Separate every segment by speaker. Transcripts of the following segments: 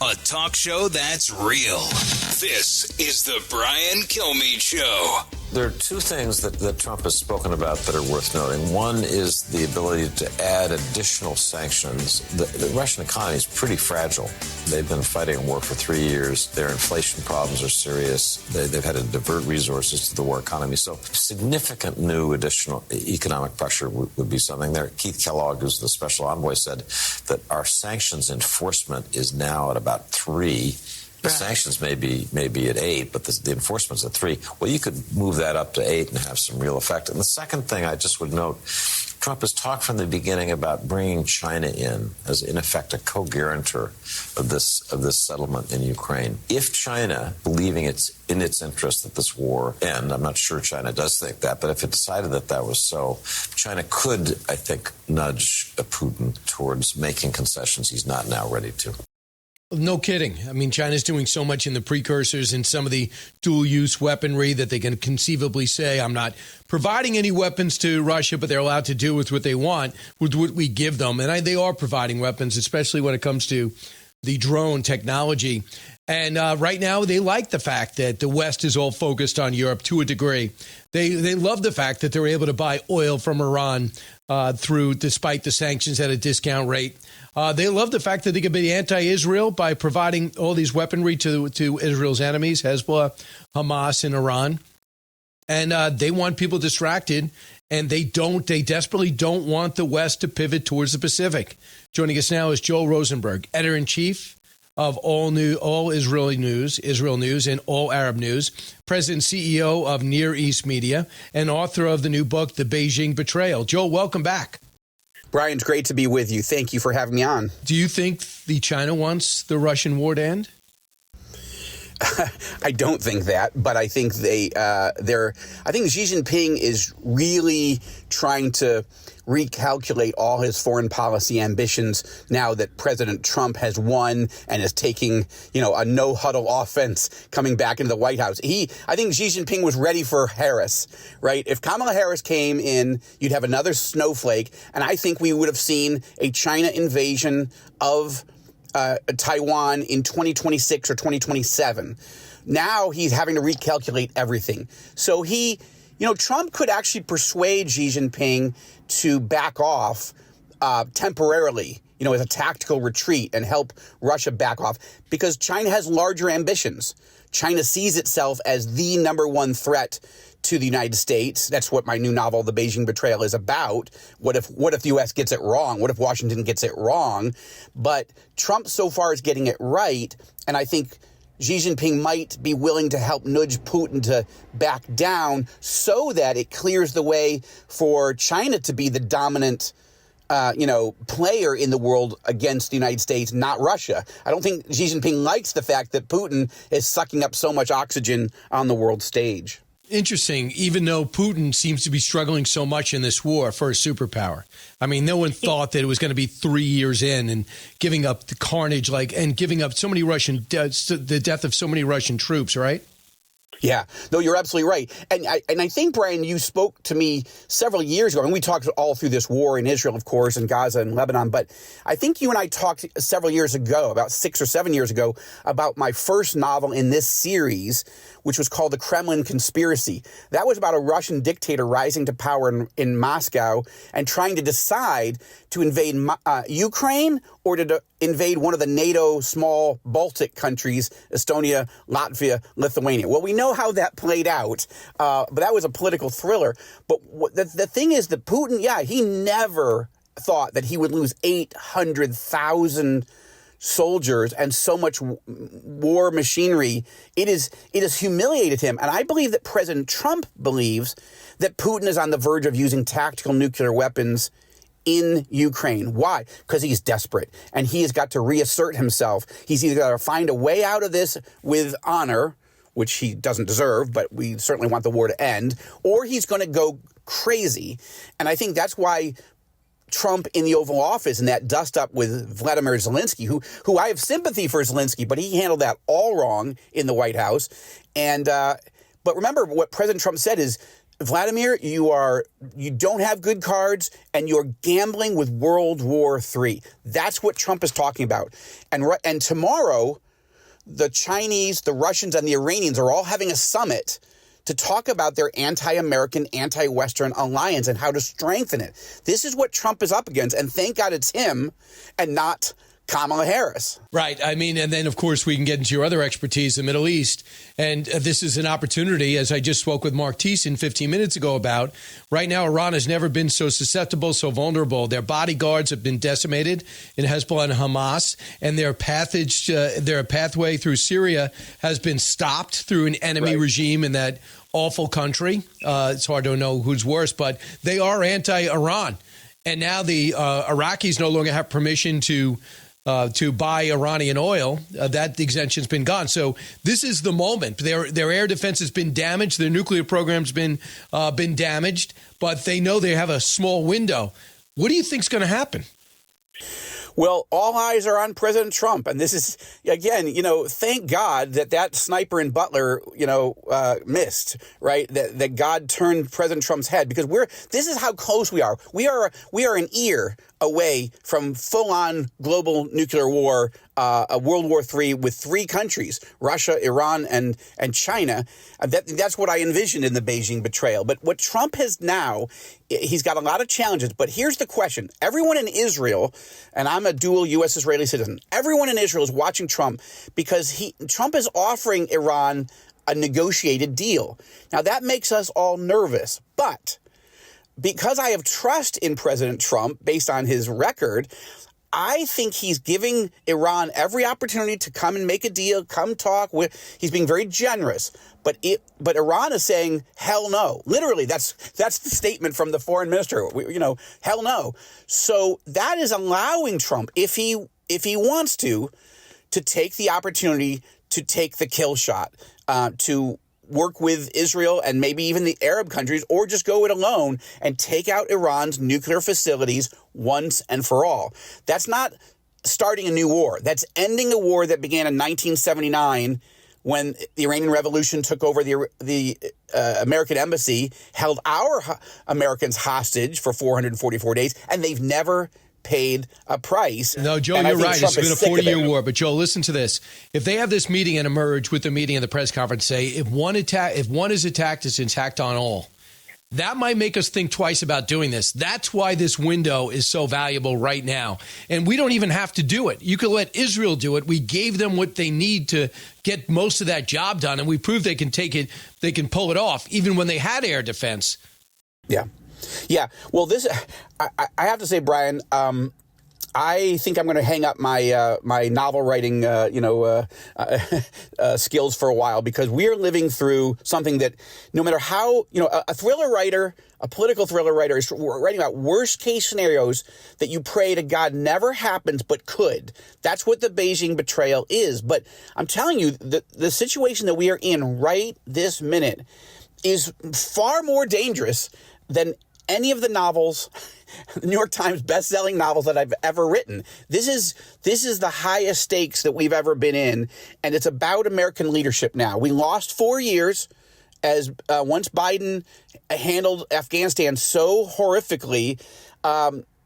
Speaker 1: a talk show that's real. This is the Brian Kilmeade Show.
Speaker 2: There are two things that Trump has spoken about that are worth noting. One is the ability to add additional sanctions. The Russian economy is pretty fragile. They've been fighting a war for 3 years. Their inflation problems are serious. They've had to divert resources to the war economy. So significant new additional economic pressure would be something there. Keith Kellogg, who's the special envoy, said that our sanctions enforcement is now at about 3. The sanctions may be at 8, but the enforcement's at 3. Well, you could move that up to 8 and have some real effect. And the second thing I just would note, Trump has talked from the beginning about bringing China in as, in effect, a co-guarantor of this settlement in Ukraine. If China, believing it's in its interest that this war end, I'm not sure China does think that, but if it decided that was so, China could, I think, nudge Putin towards making concessions he's not now ready to.
Speaker 3: No kidding. I mean, China's doing so much in the precursors and some of the dual-use weaponry that they can conceivably say, I'm not providing any weapons to Russia, but they're allowed to do with what they want, with what we give them. And they are providing weapons, especially when it comes to the drone technology. And right now, they like the fact that the West is all focused on Europe to a degree. They love the fact that they're able to buy oil from Iran despite the sanctions at a discount rate. They love the fact that they can be anti-Israel by providing all these weaponry to Israel's enemies, Hezbollah, Hamas, and Iran. And they want people distracted, and they desperately don't want the West to pivot towards the Pacific. Joining us now is Joel Rosenberg, editor-in-chief of all Israel News, and All Arab News, president and CEO of Near East Media, and author of the new book, The Beijing Betrayal. Joel, welcome back.
Speaker 4: Brian, it's great to be with you. Thank you for having me on.
Speaker 3: Do you think China wants the Russian war to end?
Speaker 4: I don't think that, but I think I think Xi Jinping is really trying to recalculate all his foreign policy ambitions now that President Trump has won and is taking, a no-huddle offense coming back into the White House. I think Xi Jinping was ready for Harris, right? If Kamala Harris came in, you'd have another snowflake, and I think we would have seen a China invasion of Taiwan in 2026 or 2027. Now he's having to recalculate everything. So Trump could actually persuade Xi Jinping to back off temporarily, as a tactical retreat and help Russia back off because China has larger ambitions. China sees itself as the number one threat to the United States. That's what my new novel, The Beijing Betrayal, is about. What if the U.S. gets it wrong? What if Washington gets it wrong? But Trump so far is getting it right, and I think Xi Jinping might be willing to help nudge Putin to back down so that it clears the way for China to be the dominant player in the world against the United States, not Russia. I don't think Xi Jinping likes the fact that Putin is sucking up so much oxygen on the world stage.
Speaker 3: Interesting, even though Putin seems to be struggling so much in this war for a superpower. I mean, no one thought that it was going to be 3 years in and giving up the carnage, and giving up so many the death of so many Russian troops, right?
Speaker 4: Yeah, no, you're absolutely right. And I think, Brian, you spoke to me several years ago, and we talked all through this war in Israel, of course, and Gaza and Lebanon. But I think you and I talked several years ago, about 6 or 7 years ago, about my first novel in this series, which was called The Kremlin Conspiracy. That was about a Russian dictator rising to power in Moscow and trying to decide to invade Ukraine or to invade one of the NATO small Baltic countries, Estonia, Latvia, Lithuania. Well, we know how that played out, but that was a political thriller. But the thing is that Putin, he never thought that he would lose 800,000 soldiers and so much war machinery. It has humiliated him. And I believe that President Trump believes that Putin is on the verge of using tactical nuclear weapons in Ukraine. Why? Because he's desperate and he has got to reassert himself. He's either got to find a way out of this with honor, which he doesn't deserve, but we certainly want the war to end, or he's going to go crazy. And I think that's why Trump in the Oval Office and that dust-up with Vladimir Zelensky, who I have sympathy for Zelensky, but he handled that all wrong in the White House. And but remember, what President Trump said is, Vladimir, you don't have good cards, and you're gambling with World War III. That's what Trump is talking about. And tomorrow, the Chinese, the Russians, and the Iranians are all having a summit to talk about their anti-American, anti-Western alliance and how to strengthen it. This is what Trump is up against, and thank God it's him and not Kamala Harris.
Speaker 3: Right. I mean, and then, of course, we can get into your other expertise, the Middle East. And this is an opportunity, as I just spoke with Mark Thiessen 15 minutes ago about. Right now, Iran has never been so susceptible, so vulnerable. Their bodyguards have been decimated in Hezbollah and Hamas, and their pathway through Syria has been stopped through an enemy regime in that awful country. It's hard to know who's worse, but they are anti-Iran. And now the Iraqis no longer have permission to buy Iranian oil. That exemption's been gone. So this is the moment. Their air defense has been damaged. Their nuclear program's been damaged. But they know they have a small window. What do you think's going to happen?
Speaker 4: Well, all eyes are on President Trump. And this is, again, thank God that sniper in Butler, missed, right? That God turned President Trump's head, because this is how close we are. We are an ear away from full-on global nuclear war, a World War III with three countries, Russia, Iran, and China. That's what I envisioned in the Beijing betrayal. But what Trump has now, he's got a lot of challenges. But here's the question. Everyone in Israel, and I'm a dual U.S.-Israeli citizen, everyone in Israel is watching Trump because Trump is offering Iran a negotiated deal. Now, that makes us all nervous. But because I have trust in President Trump based on his record, I think he's giving Iran every opportunity to come and make a deal, come talk. He's being very generous. But Iran is saying, hell no. Literally, that's the statement from the foreign minister. Hell no. So that is allowing Trump, if he wants to take the opportunity to take the kill shot, to work with Israel and maybe even the Arab countries, or just go it alone and take out Iran's nuclear facilities once and for all. That's not starting a new war. That's ending a war that began in 1979 when the Iranian Revolution took over the American embassy, held our Americans hostage for 444 days, and they've never paid a price.
Speaker 3: No, Joe, you're right. It's been a 40-year war. But, Joe, listen to this. If they have this meeting and emerge with the meeting and the press conference, say, if one is attacked, it's attacked on all. That might make us think twice about doing this. That's why this window is so valuable right now. And we don't even have to do it. You could let Israel do it. We gave them what they need to get most of that job done. And we proved they can take it. They can pull it off, even when they had air defense.
Speaker 4: Yeah. Yeah. Well, I have to say, Brian, I think I'm going to hang up my my novel writing, skills for a while, because we are living through something that no matter how, a thriller writer, a political thriller writer is writing about worst case scenarios that you pray to God never happens, but could. That's what the Beijing betrayal is. But I'm telling you, the situation that we are in right this minute is far more dangerous than any of the novels, the New York Times best-selling novels that I've ever written. This is the highest stakes that we've ever been in, and it's about American leadership now. We lost 4 years as once Biden handled Afghanistan so horrifically.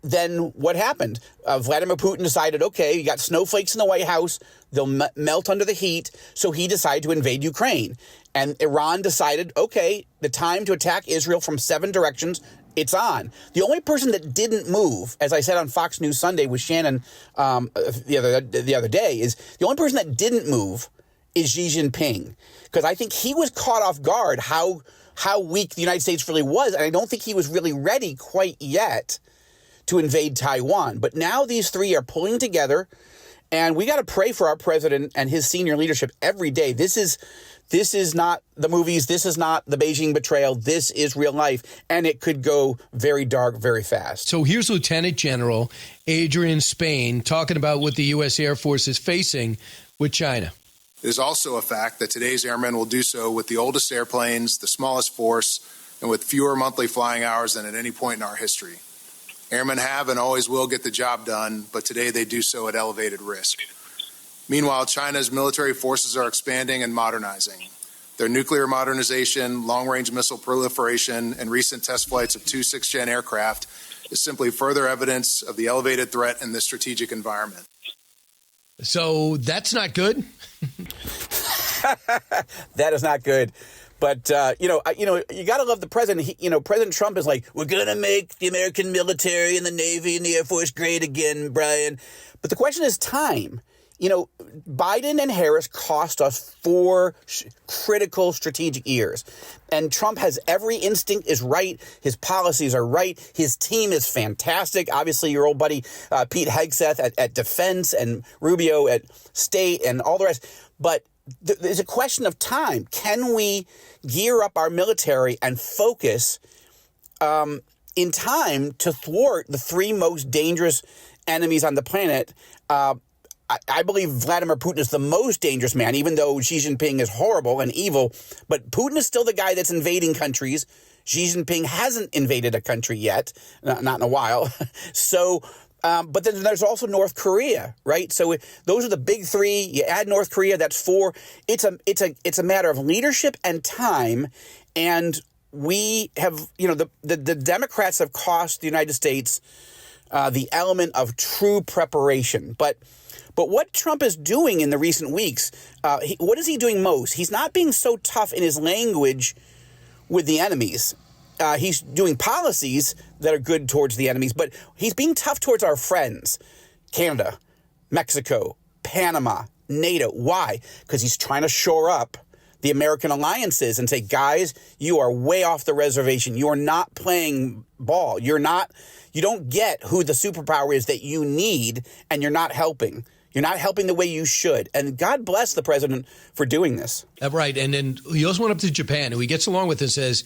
Speaker 4: Then what happened? Vladimir Putin decided, okay, you got snowflakes in the White House. They'll melt under the heat. So he decided to invade Ukraine. And Iran decided, okay, the time to attack Israel from 7 directions, it's on. The only person that didn't move, as I said on Fox News Sunday with Shannon the other day, is the only person that didn't move is Xi Jinping. Because I think he was caught off guard how weak the United States really was. And I don't think he was really ready quite yet to invade Taiwan. But now these three are pulling together, and we got to pray for our president and his senior leadership every day. This is not the movies. This is not the Beijing betrayal. This is real life, and it could go very dark very fast.
Speaker 3: So here's Lieutenant General Adrian Spain talking about what the U.S. Air Force is facing with China.
Speaker 5: It is also a fact that today's airmen will do so with the oldest airplanes, the smallest force, and with fewer monthly flying hours than at any point in our history. Airmen have and always will get the job done, but today they do so at elevated risk. Meanwhile, China's military forces are expanding and modernizing. Their nuclear modernization, long-range missile proliferation, and recent test flights of 2 sixth-gen aircraft is simply further evidence of the elevated threat in this strategic environment.
Speaker 3: So that's not good?
Speaker 4: That is not good. But, you got to love the president. President Trump is like, we're going to make the American military and the Navy and the Air Force great again, Brian. But the question is time. Biden and Harris cost us 4 critical strategic years. And Trump has every instinct is right. His policies are right. His team is fantastic. Obviously, your old buddy Pete Hegseth at Defense and Rubio at State and all the rest. But there's a question of time. Can we gear up our military and focus in time to thwart the 3 most dangerous enemies on the planet? I believe Vladimir Putin is the most dangerous man, even though Xi Jinping is horrible and evil. But Putin is still the guy that's invading countries. Xi Jinping hasn't invaded a country yet, not in a while. So, but then there's also North Korea, right? So those are the big 3. You add North Korea, that's 4. It's a matter of leadership and time. And we have, the Democrats have cost the United States the element of true preparation. But what Trump is doing in the recent weeks, what is he doing most? He's not being so tough in his language with the enemies. He's doing policies that are good towards the enemies, but he's being tough towards our friends, Canada, Mexico, Panama, NATO. Why? Because he's trying to shore up the American alliances and say, guys, you are way off the reservation. You are not playing ball. You don't get who the superpower is that you need, and you're not helping. You're not helping the way you should. And God bless the president for doing this.
Speaker 3: Right. And then he also went up to Japan, who he gets along with and says,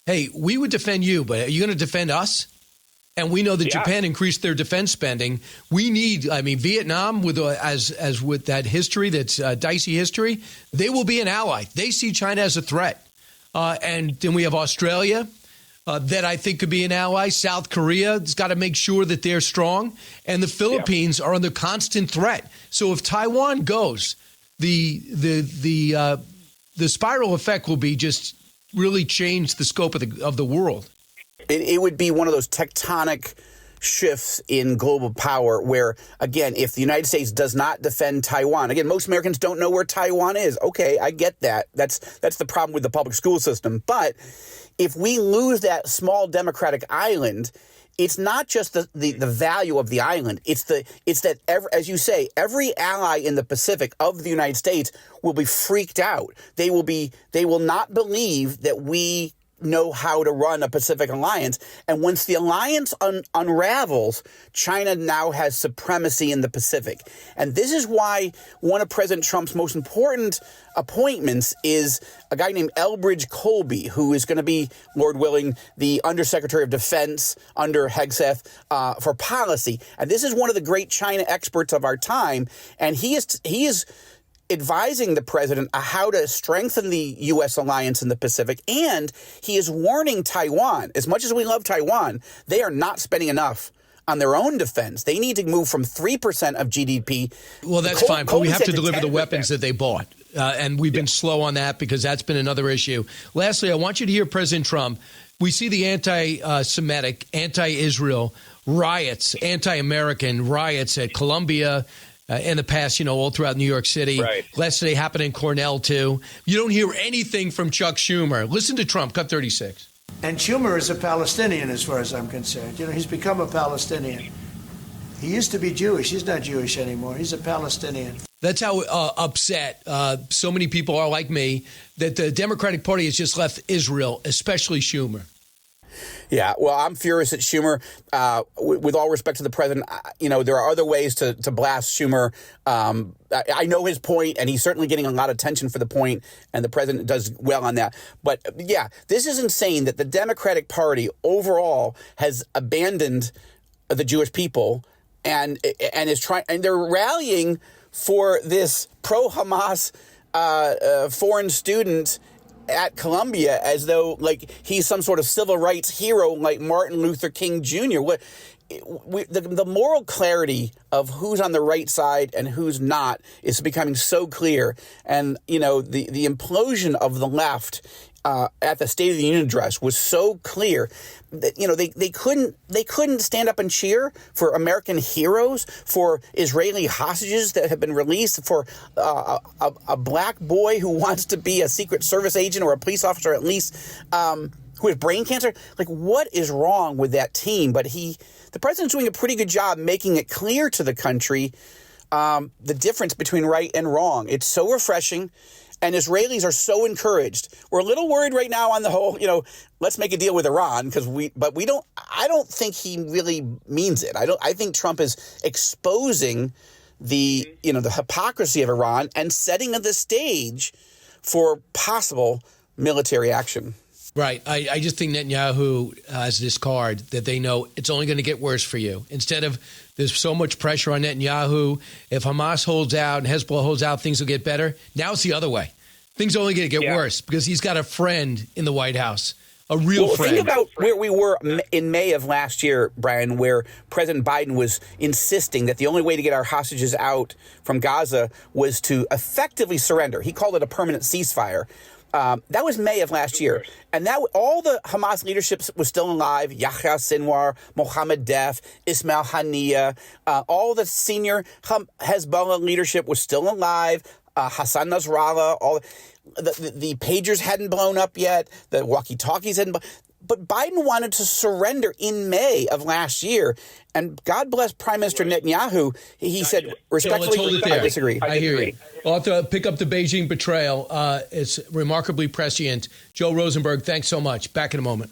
Speaker 3: hey, we would defend you, but are you going to defend us? And we know that Japan increased their defense spending. We need, Vietnam, with as with that history, that's dicey history, they will be an ally. They see China as a threat. And then we have Australia. That I think could be an ally. South Korea has got to make sure that they're strong. And the Philippines are under constant threat. So if Taiwan goes, the spiral effect will be just really change the scope of the world.
Speaker 4: It would be one of those tectonic shifts in global power where, again, if the United States does not defend Taiwan, again, most Americans don't know where Taiwan is. Okay, I get that. That's the problem with the public school system. But if we lose that small democratic island, it's not just the value of the island. It's that, as you say, every ally in the Pacific of the United States will be freaked out. They will not believe that we know how to run a Pacific alliance. And once the alliance unravels, China now has supremacy in the Pacific. And this is why one of President Trump's most important appointments is a guy named Elbridge Colby, who is going to be, Lord willing, the Undersecretary of Defense under Hegseth for policy. And this is one of the great China experts of our time. And he is advising the president on how to strengthen the U.S. alliance in the Pacific, and he is warning Taiwan. As much as we love Taiwan, they are not spending enough on their own defense. They need to move from 3% of GDP.
Speaker 3: Well, that's fine, but we have to deliver the weapons that they bought, and we've been slow on that because that's been another issue. Lastly, I want you to hear President Trump. We see the anti-Semitic, anti-Israel riots, anti-American riots at Columbia, in the past, all throughout New York City.
Speaker 6: Right.
Speaker 3: Yesterday happened in Cornell, too. You don't hear anything from Chuck Schumer. Listen to Trump, cut 36.
Speaker 7: And Schumer is a Palestinian as far as I'm concerned. He's become a Palestinian. He used to be Jewish. He's not Jewish anymore. He's a Palestinian.
Speaker 3: That's how upset so many people are like me that the Democratic Party has just left Israel, especially Schumer.
Speaker 4: Yeah, well, I'm furious at Schumer. With all respect to the president, there are other ways to blast Schumer. I know his point, and he's certainly getting a lot of attention for the point, and the president does well on that. But, yeah, this is insane that the Democratic Party overall has abandoned the Jewish people and is trying, and they're rallying for this pro-Hamas foreign student at Columbia as though like he's some sort of civil rights hero like Martin Luther King Jr. the moral clarity of who's on the right side and who's not is becoming so clear. And, the implosion of the left at the State of the Union address was so clear that, they couldn't stand up and cheer for American heroes, for Israeli hostages that have been released, for a black boy who wants to be a Secret Service agent or a police officer at least, who has brain cancer. Like, what is wrong with that team? But the president's doing a pretty good job making it clear to the country the difference between right and wrong. It's so refreshing, and Israelis are so encouraged. We're a little worried right now on the whole, let's make a deal with Iran, I don't think he really means it. I think Trump is exposing the hypocrisy of Iran and setting the stage for possible military action.
Speaker 3: Right. I just think Netanyahu has this card that they know it's only going to get worse for you. Instead of there's so much pressure on Netanyahu, if Hamas holds out and Hezbollah holds out, things will get better. Now it's the other way. Things are only going to get worse because he's got a friend in the White House, a real friend.
Speaker 4: Think about where we were in May of last year, Brian, where President Biden was insisting that the only way to get our hostages out from Gaza was to effectively surrender. He called it a permanent ceasefire. That was May of last year. And that all the Hamas leadership was still alive. Yahya Sinwar, Mohammed Def, Ismail Haniyeh, all the senior Hezbollah leadership was still alive. Hassan Nasrallah, all the pagers hadn't blown up yet. The walkie-talkies hadn't. But Biden wanted to surrender in May of last year. And God bless Prime Minister Netanyahu. He said, respectfully, I disagree.
Speaker 3: I hear you. I'll have to pick up the Beijing betrayal. It's remarkably prescient. Joel Rosenberg, thanks so much. Back in a moment.